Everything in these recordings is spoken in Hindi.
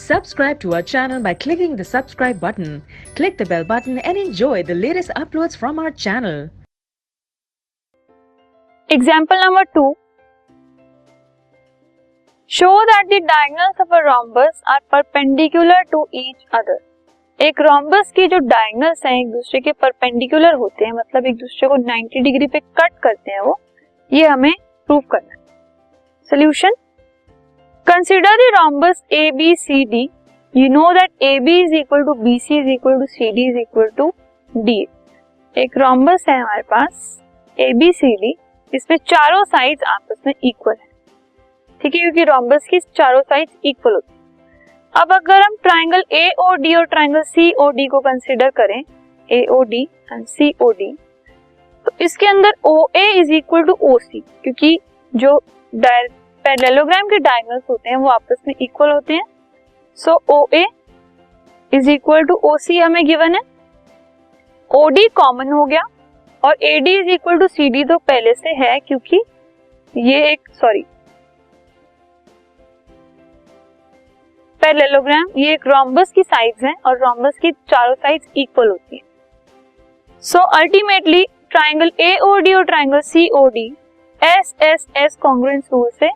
Subscribe to our channel by clicking the subscribe button. Click the bell button and enjoy the latest uploads from our channel. Example number 2. Show that the diagonals of a rhombus are perpendicular to each other. एक rhombus की जो diagonals हैं एक दूसरे के perpendicular होते हैं, मतलब एक दूसरे को 90 डिग्री पे कट करते हैं वो, ये हमें प्रूव करना है. Solution. Consider the rhombus ABCD. You know that AB is equal to BC is equal to CD is equal to DA. एक rhombus है हमारे पास ABCD, इसमें चारों साइड्स आपस में इक्वल है, ठीक है, क्योंकि rhombus की चारों साइड्स इक्वल होती है. अब अगर हम ट्राइंगल AOD और ट्राइंगल COD को कंसीडर करें, AOD एंड COD, तो इसके अंदर OA is equal to OC, क्योंकि जो पैरेललोग्राम के डायगोनल्स होते हैं वो आपस में इक्वल होते हैं. So OA is equal to OC हमें गिवन है. OD कॉमन हो गया और AD is equal to CD तो पहले से है, क्योंकि ये एक पैरेललोग्राम, ये एक रोम्बस की साइड्स हैं और रोम्बस की चारों साइड्स इक्वल होती है. सो अल्टीमेटली ट्राइंगल AOD और triangle COD SSS congruence rule से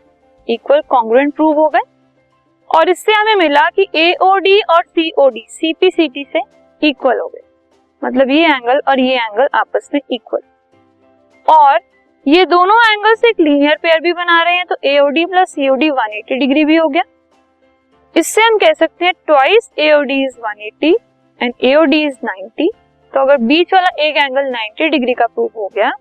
इक्वल कॉन्ग्रुएंट प्रूव हो गए, और इससे हमें मिला कि AOD और COD CPCT से इक्वल हो गए, मतलब ये एंगल और ये एंगल आपस में इक्वल, और ये दोनों एंगल्स एक लीनियर पेयर भी बना रहे हैं, तो AOD प्लस COD 180 डिग्री भी हो गया. इससे हम कह सकते हैं twice AOD is 180 and AOD is 90. तो अगर बीच वाला एक एंगल 90 डिग्री का प्रूव हो गया,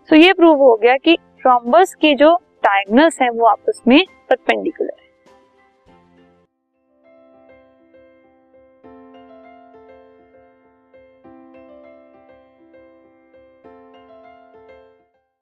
तो ये प्रूव हो गया कि रोम्बस के जो डायगोनल्स हैं वो आपस में परपेंडिकुलर है.